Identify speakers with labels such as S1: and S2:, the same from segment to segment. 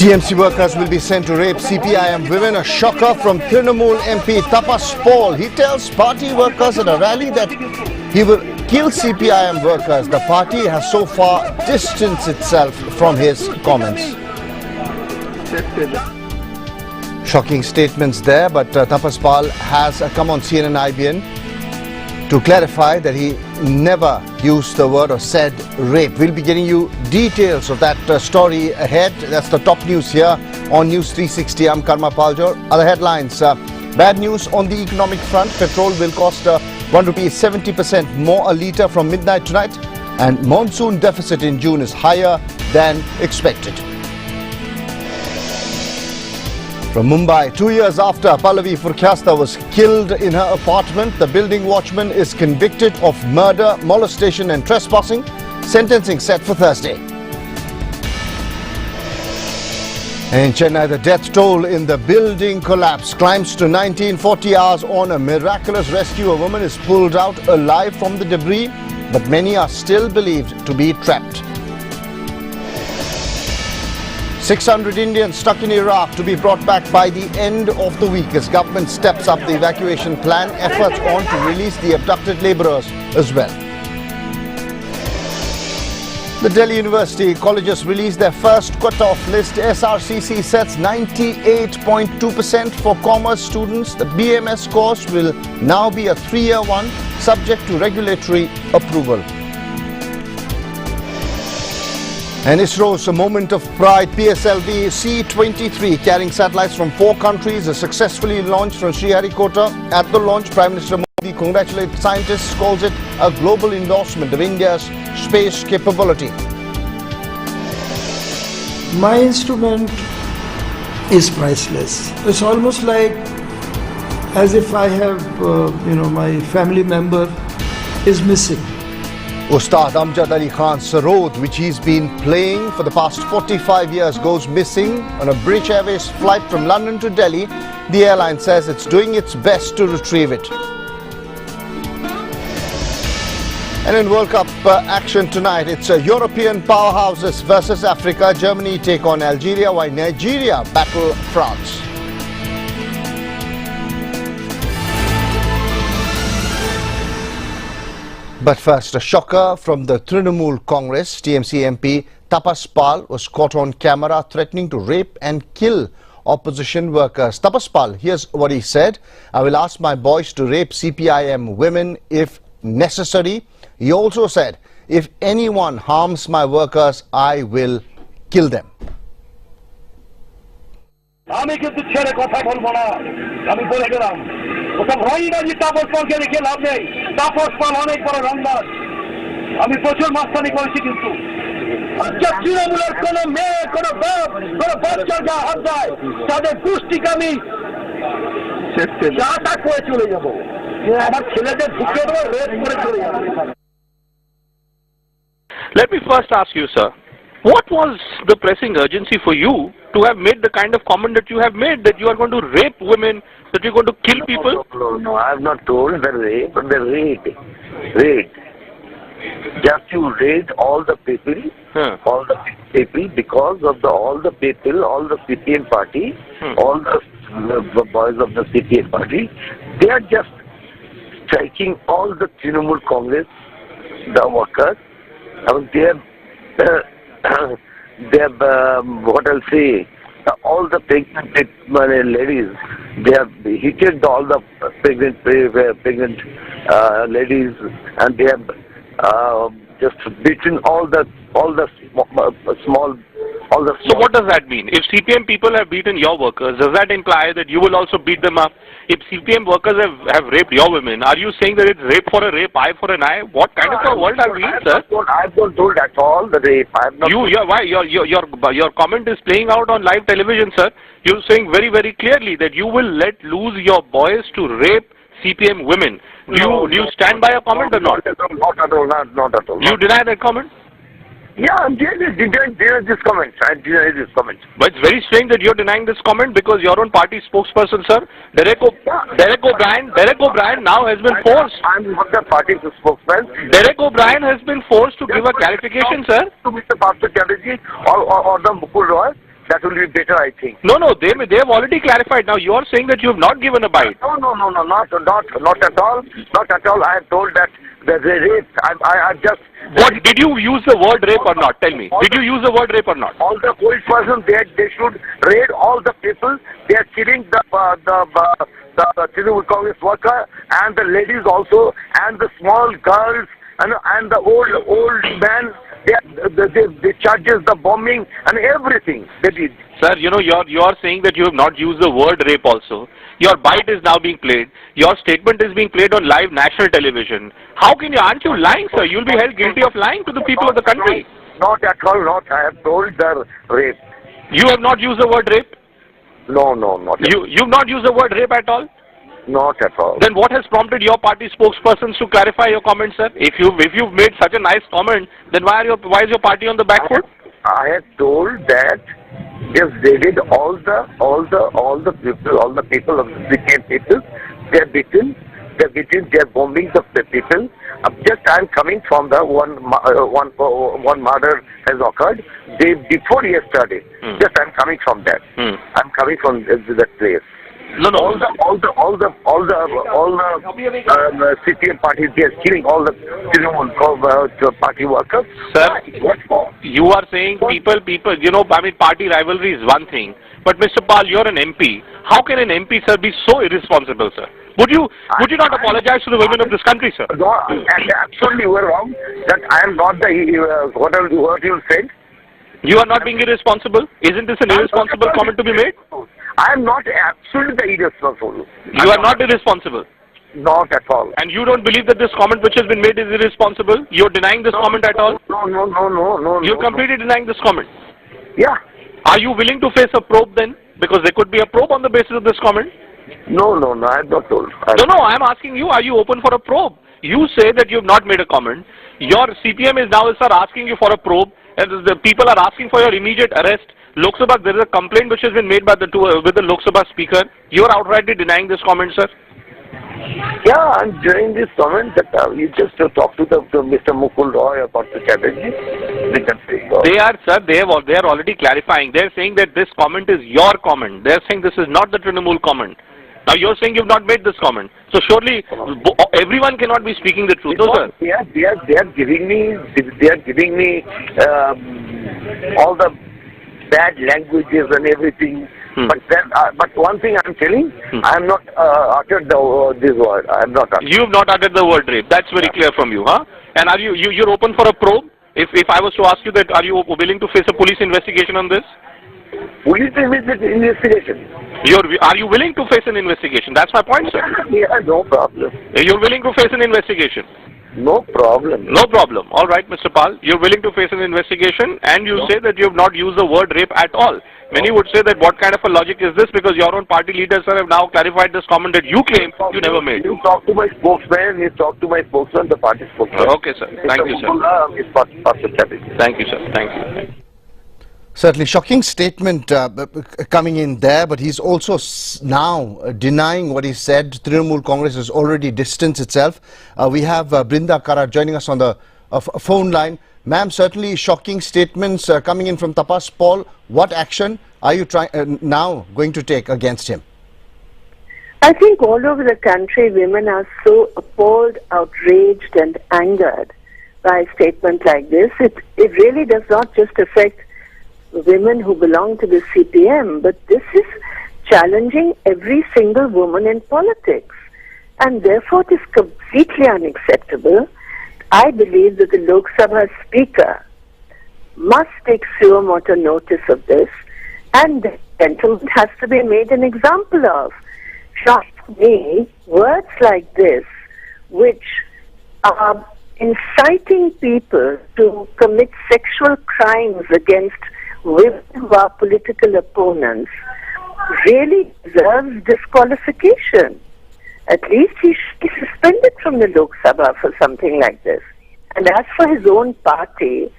S1: TMC workers will be sent to rape CPIM women. A shocker from Trinamool MP Tapas Paul. He tells party workers at a rally that he will kill CPIM workers. The party has so far distanced itself from his comments. Shocking statements there, but Tapas Paul has come on CNN IBN to clarify that he never used the word or said rape. We'll be getting you details of that story ahead. That's the top news here on News 360. I'm Karma Paljor. Other headlines. Bad news on the economic front. Petrol will cost ₹1 70% more a litre from midnight tonight. And monsoon deficit in June is higher than expected. From Mumbai, 2 years after Pallavi Furkyasta was killed in her apartment, the building watchman is convicted of murder, molestation and trespassing. Sentencing set for Thursday. In Chennai, the death toll in the building collapse climbs to 1940 hours on a miraculous rescue. A woman is pulled out alive from the debris, but many are still believed to be trapped. 600 Indians stuck in Iraq to be brought back by the end of the week as government steps up the evacuation plan. Efforts on to release the abducted labourers as well. The Delhi University colleges released their first cut-off list. SRCC sets 98.2% for commerce students. The BMS course will now be a 3-year one, subject to regulatory approval. And ISRO's a moment of pride. PSLV C-23 carrying satellites from 4 countries is successfully launched from Sriharikota. At the launch, Prime Minister Modi congratulated scientists, calls it a global endorsement of India's space capability.
S2: My instrument is priceless. It's almost like as if I have, my family member is missing.
S1: Ustad Amjad Ali Khan's Sarod, which he's been playing for the past 45 years, goes missing on a British Airways flight from London to Delhi. The airline says it's doing its best to retrieve it. And in World Cup action tonight, it's European powerhouses versus Africa. Germany take on Algeria, while Nigeria battle France. But first, a shocker from the Trinamool Congress. TMC MP Tapas Paul was caught on camera threatening to rape and kill opposition workers. Tapas Paul, here's what he said. I will ask my boys to rape CPIM women if necessary. He also said, if anyone harms my workers, I will kill them.
S3: ওসব হয়ই না যে তাপস পালকে রেখে লাভ নেই। তাপস পাল অনেক বড় রংবাজ। আমি প্রচুর মাস্তানি করেছি কিন্তু তৃণমূলের কোনো মেয়ে, কোনো বাপ, কোনো বাচ্চার গা হাত দেয়, তাদের গোষ্ঠীকে আমি যা করে চলে যাবো। আমার ছেলেদের ঢুকে দেবো, রেপ করে চলে যাবো।
S4: Let me first ask you, sir, what was the pressing urgency for you to have made the kind of comment that you have made, that you are going to rape women, that you're going to kill people?
S5: No, I have not told the rape, but the raid. Just you raid all the people, because of all the people, all the CPM party, all the boys of the CPM party, they are just striking all the Trinamool Congress, the workers. I mean, they have what I'll say, all the pregnant ladies, they have hit all the pregnant ladies, and they have just beaten all the small.
S4: So what does that mean? If CPM people have beaten your workers, does that imply that you will also beat them up? If CPM workers have raped your women, are you saying that it's rape for a rape, eye for an eye? What kind of a world are we in, sir?
S5: I have not told at all the rape. I have not.
S4: Your comment is playing out on live television, sir. You're saying very, very clearly that you will let loose your boys to rape CPM women. Do you stand by your comment or not?
S5: Not at all.
S4: You deny that comment?
S5: Yeah, I deny this comment. I deny this comment.
S4: But it's very strange that you're denying this comment because your own party spokesperson, sir, Derek O'Brien now has been forced.
S5: I'm not the party spokesman.
S4: Derek O'Brien has been forced to give a clarification, sir.
S5: To Mr. Pastor Chatterjee or the Mukul Roy. That will be better, I think.
S4: No, they have already clarified. Now you are saying that you have not given a bite.
S5: No, not at all. Not at all. I have told that the rape. I just.
S4: What did you use the word rape or not? Tell me. Did you use the word rape or not?
S5: All the old persons, they should raid all the people. They are killing the Trinamool Congress worker and the ladies also and the small girls and the old men. They charges the bombing and everything they did.
S4: Sir, you are saying that you have not used the word rape also. Your bite is now being played. Your statement is being played on live national television. How can you? Aren't you lying, sir? You'll be held guilty of lying to the people of the country.
S5: Not at all. Not. I have told the rape.
S4: You have not used the word rape?
S5: No, not.
S4: You've not used the word rape at all?
S5: Not at all.
S4: Then what has prompted your party spokespersons to clarify your comments, sir? If you've made such a nice comment, then why is your party on the back foot?
S5: I have told that yes, they did all the people of the CPM people. They're beaten. They're bombing the people. Just I'm coming from the one murder has occurred day before yesterday. Just I'm coming from that. I'm coming from that place.
S4: No.
S5: All the CPM parties, they are killing all the Trinamool party workers.
S4: Sir, you are saying people, party rivalry is one thing. But Mr. Pal, you're an MP. How can an MP, sir, be so irresponsible, sir? Would you not apologize to the women of this country, sir?
S5: No, absolutely you were wrong. That I am not the what you said.
S4: You are not being irresponsible? Isn't this an irresponsible comment to be made?
S5: I am not absolutely irresponsible.
S4: You are not irresponsible?
S5: Not at all.
S4: And you don't believe that this comment which has been made is irresponsible? You're denying this comment at all?
S5: No.
S4: You're completely denying this comment?
S5: Yeah.
S4: Are you willing to face a probe then? Because there could be a probe on the basis of this comment?
S5: No, I have not told.
S4: No, I'm asking you, are you open for a probe? You say that you have not made a comment. Your CPM is now, sir, asking you for a probe. And the people are asking for your immediate arrest. Lok Sabha, there is a complaint which has been made by with the Lok Sabha speaker. You are outrightly denying this comment, sir.
S5: Yeah, I'm denying this comment that you just talk to Mr. Mukul Roy or Dr. Chatterjee. They can say.
S4: They are, sir. They are already clarifying. They are saying that this comment is your comment. They are saying this is not the Trinamool comment. Now you're saying you've not made this comment. So surely everyone cannot be speaking the truth, no, sir.
S5: They are giving me all the bad languages and everything. But one thing I'm telling, I am not uttered this word. I am not uttered.
S4: You have not uttered the word rape. That's very clear from you, huh? And are you're open for a probe? If I was to ask you that, are you willing to face a police investigation on this?
S5: Police investigation.
S4: Are you willing to face an investigation? That's my point, sir.
S5: Yeah, no problem.
S4: You're willing to face an investigation?
S5: No problem.
S4: No problem. All right, Mr. Pal. You're willing to face an investigation and you say that you have not used the word rape at all. Many would say that what kind of a logic is this, because your own party leaders, sir, have now clarified this comment that you claim you never made.
S5: You talk to my spokesman, the party spokesman.
S4: Okay, sir. Thank you, sir. Thank you, sir. Thank you.
S1: Certainly shocking statement coming in there, but he's also now denying what he said. Trinamool Congress has already distanced itself. We have Brinda Kara joining us on the phone line. Ma'am, certainly shocking statements coming in from Tapas Paul. What action are you now going to take against him?
S6: I think all over the country, women are so appalled, outraged and angered by a statement like this. It really does not just affect women who belong to the CPM, but this is challenging every single woman in politics. And therefore it is completely unacceptable. I believe that the Lok Sabha Speaker must take suo motu notice of this, and the gentleman has to be made an example of. Trust me, words like this, which are inciting people to commit sexual crimes against women who are political opponents, really deserves disqualification. At least he should be suspended from the Lok Sabha for something like this. And as for his own party,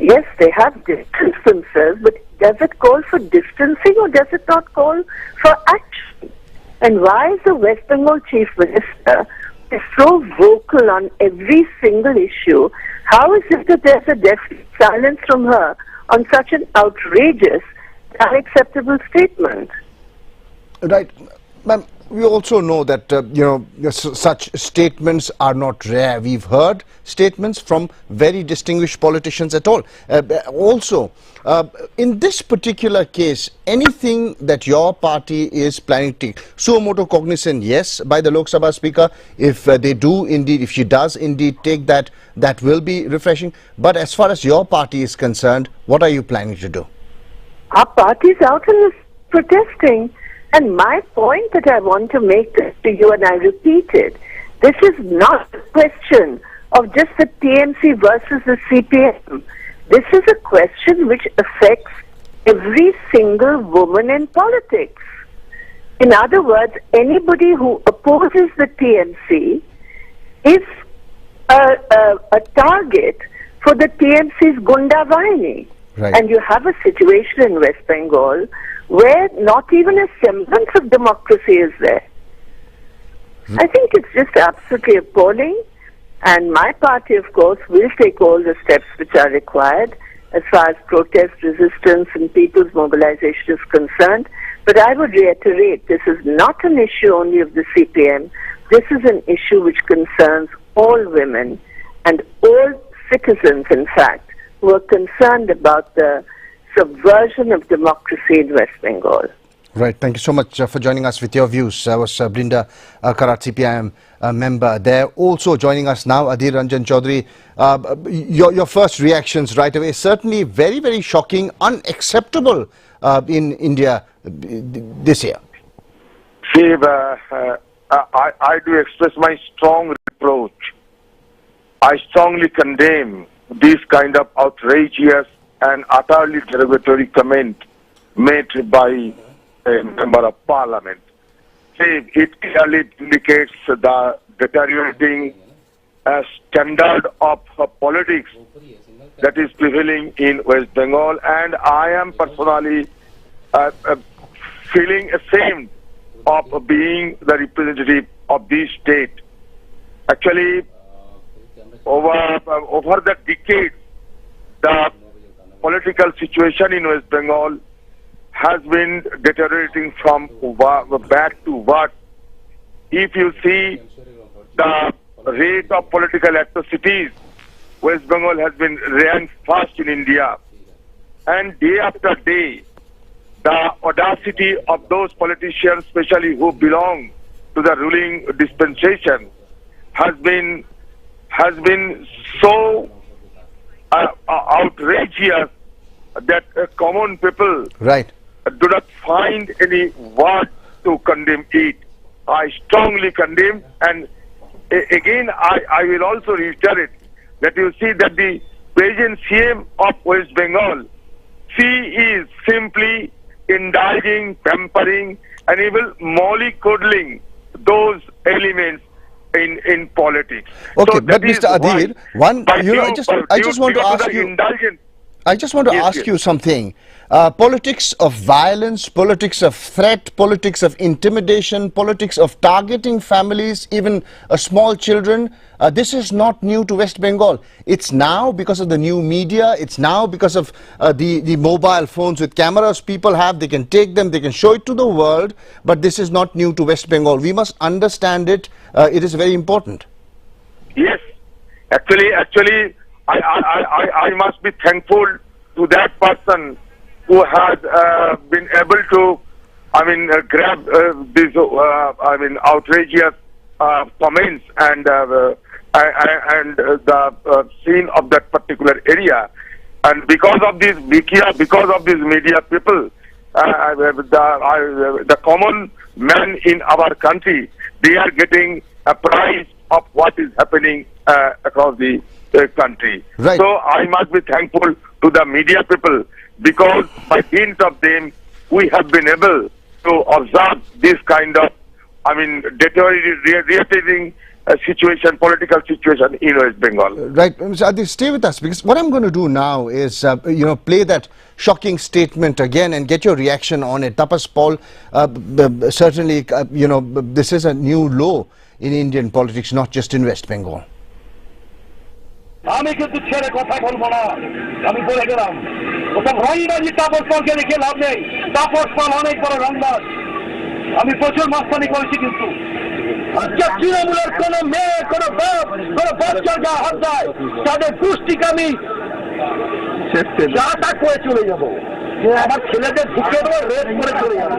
S6: yes, they have distanced themselves, but does it call for distancing or does it not call for action? And why is the West Bengal Chief Minister so vocal on every single issue? How is it that there's a deafening silence from her on such an outrageous unacceptable statement.
S1: Right. Ma'am, we also know that, such statements are not rare. We've heard statements from very distinguished politicians at all. In this particular case, anything that your party is planning to take, suo motu cognizant, yes, by the Lok Sabha Speaker, if she does indeed take that, that will be refreshing. But as far as your party is concerned, what are you planning to do?
S6: Our party is out in this protesting. And my point that I want to make to you, and I repeat it, this is not a question of just the TMC versus the CPM. This is a question which affects every single woman in politics. In other words, anybody who opposes the TMC is a target for the TMC's Gunda Vahini.
S1: Right.
S6: And you have a situation in West Bengal where not even a semblance of democracy is there. I think it's just absolutely appalling. And my party, of course, will take all the steps which are required as far as protest, resistance and people's mobilization is concerned. But I would reiterate, this is not an issue only of the CPM. This is an issue which concerns all women and all citizens, in fact, who are concerned about the subversion of democracy in West Bengal.
S1: Right. Thank you so much for joining us with your views. I was Brinda Karat, CPIM member there. Also joining us now, Adhir Ranjan Chaudhary. Your first reactions right away. Certainly very, very shocking, unacceptable in India this year.
S7: See, I do express my strong reproach. I strongly condemn this kind of outrageous and utterly derogatory comment made by a member of parliament. See, it clearly indicates the deteriorating standard of politics that is prevailing in West Bengal, and I am personally feeling ashamed of being the representative of this state. Actually, over the decades, the political situation in West Bengal has been deteriorating from bad to worse. If you see the rate of political atrocities, West Bengal has been ranked first in India. And day after day, the audacity of those politicians, especially who belong to the ruling dispensation, has been so outrageous that common people do not find any word to condemn it. I strongly condemn, and again I will also reiterate that you see that the present CM of West Bengal, she is simply indulging, pampering, and even mollycoddling those elements in politics.
S1: Okay,
S7: so
S1: but Mr. Adhir, I just want to ask you something. Politics of violence, politics of threat, politics of intimidation, politics of targeting families, even small children, this is not new to West Bengal. It's now because of the new media, it's now because of the mobile phones with cameras people have. They can take them, they can show it to the world, but this is not new to West Bengal. We must understand it. It is very important.
S7: Yes, actually, I must be thankful to that person who has been able to, grab these, outrageous comments and the scene of that particular area. And because of this media people, the common man in our country, they are getting apprised of what is happening across the country.
S1: Right.
S7: So I must be thankful to the media people, because by dint of them, we have been able to observe this kind of, deteriorating situation, political situation in West Bengal.
S1: Right, Mr. Adhir, stay with us, because what I'm going to do now is, play that shocking statement again and get your reaction on it. Tapas Paul, certainly, this is a new low in Indian politics, not just in West Bengal.
S3: আমি কিন্তু ছেড়ে কথা বলবো না, আমি বলে গেলাম ওসব রংবাজি তাপস পালকে দেখে লাভ নেই। তাপস পাল অনেক বড় রংবাজ। আমি প্রচুর মাস্তানি করেছি কিন্তু আজকে তৃণমূলের কোন মেয়ে কোন বাপ কোন বাচ্চার গা হাত দেয় তাদের পুষ্টিকে আমি যা তা করে চলে যাবো। আমার ছেলেদের ঢুকে দেবো, রেপ করে চলে যাবো।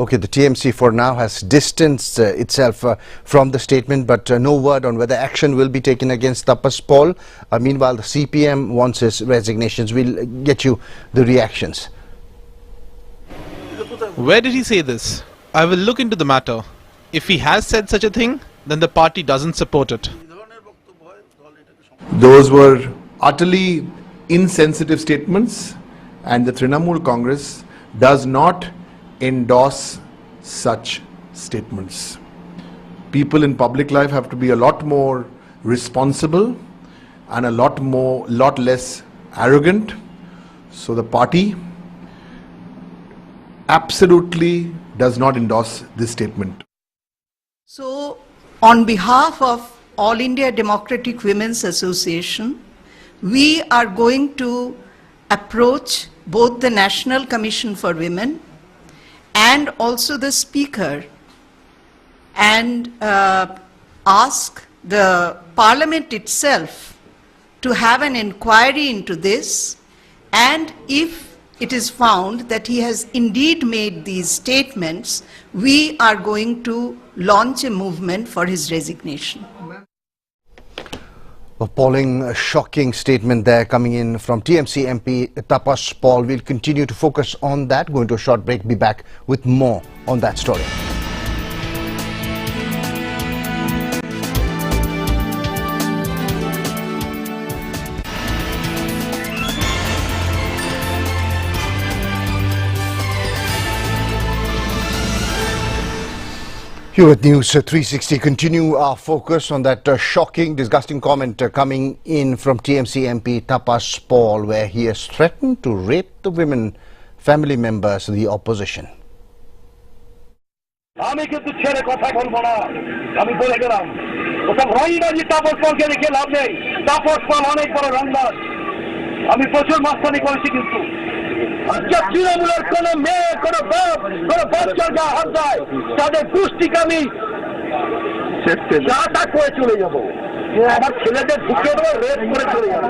S1: Okay, the TMC for now has distanced itself from the statement, but no word on whether action will be taken against Tapas Paul. Meanwhile, the CPM wants his resignations. We'll get you the reactions.
S8: Where did he say this? I will look into the matter. If he has said such a thing, then the party doesn't support it.
S9: Those were utterly insensitive statements, and the Trinamool Congress does not endorse such statements. People in public life have to be a lot more responsible and a lot less arrogant. So the party absolutely does not endorse this statement.
S10: So, on behalf of All India Democratic Women's Association, we are going to approach both the National Commission for Women and also the Speaker and ask the Parliament itself to have an inquiry into this, and if it is found that he has indeed made these statements, we are going to launch a movement for his resignation.
S1: Appalling, shocking statement there coming in from TMC MP Tapas Paul. We'll continue to focus on that. Going to a short break. Be back with more on that story. Here at News 360, continue our focus on that shocking, disgusting comment coming in from TMC MP Tapas Paul, where he has threatened to rape the women family members of the opposition.
S3: আমি কিন্তু ছেড়ে কথা বলবো না, আমি বলে গেলাম। ওসব রংবাজি তাপস পালকে দেখে লাভ নেই। তাপস পাল অনেক বড় রংবাজ। আমি প্রচুর মাস্তানি করেছি কিন্তু আজকে তৃণমূলের কোন মেয়ে কোন বাপ কোন বাচ্চার গা হাত দেয় তাদের পুষ্টিকে আমি যা তা করে চলে যাবো। আমার ছেলেদের ঢুকে দেবো, রেপ করে চলে যাবো।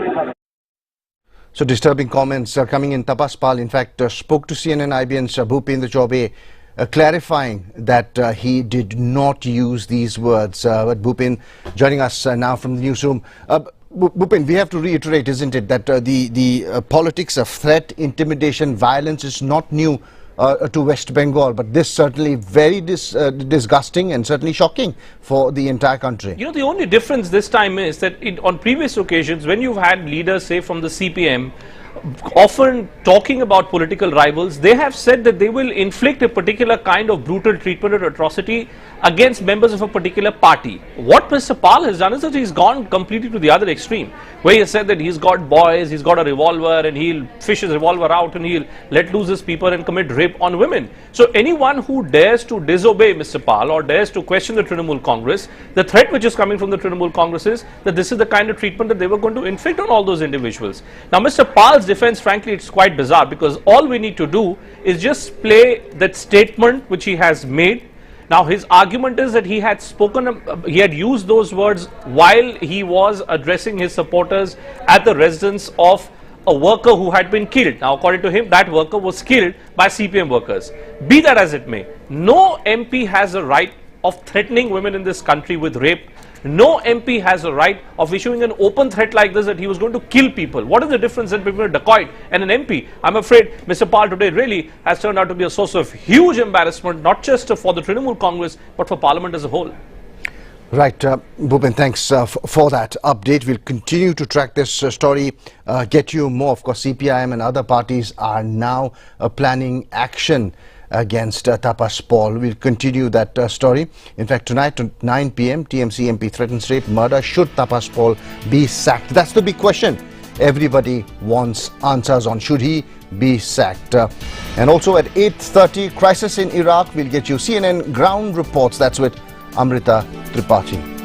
S1: So disturbing comments coming in. Tapas Pal, in fact, spoke to CNN IBN's Bhupendra Chaube, clarifying that he did not use these words. But Bhupen joining us now from the newsroom. Bhupen, we have to reiterate, isn't it, that the politics of threat, intimidation, violence is not new to West Bengal, but this certainly very disgusting and certainly shocking for the entire country.
S11: You know, the only difference this time is that on previous occasions, when you've had leaders, say from the CPM, often talking about political rivals, they have said that they will inflict a particular kind of brutal treatment or atrocity against members of a particular party. What Mr. Pal has done is that he's gone completely to the other extreme, where he has said that he's got boys, he's got a revolver, and he'll fish his revolver out and he'll let loose his people and commit rape on women. So anyone who dares to disobey Mr. Pal or dares to question the Trinamool Congress, the threat which is coming from the Trinamool Congress is that this is the kind of treatment that they were going to inflict on all those individuals. Now, Mr. Pal's defense, frankly, it's quite bizarre, because all we need to do is just play that statement which he has made. Now, his argument is that he had spoken, he had used those words while he was addressing his supporters at the residence of a worker who had been killed. Now, according to him, that worker was killed by CPM workers. Be that as it may, no MP has a right of threatening women in this country with rape. No MP has a right of issuing an open threat like this that he was going to kill people. What is the difference between a dacoit and an MP? I'm afraid Mr. Pal today really has turned out to be a source of huge embarrassment, not just for the Trinamool Congress, but for Parliament as a whole.
S1: Right, Bhupen, thanks for that update. We'll continue to track this story, get you more. Of course, CPIM and other parties are now planning action against Tapas Paul. We'll continue that story. In fact, tonight at 9 p.m, TMC MP threatens rape, murder. Should Tapas Paul be sacked? That's the big question everybody wants answers on. Should he be sacked? And also at 8:30, crisis in Iraq. We'll get you CNN ground reports. That's with Amrita Tripathi.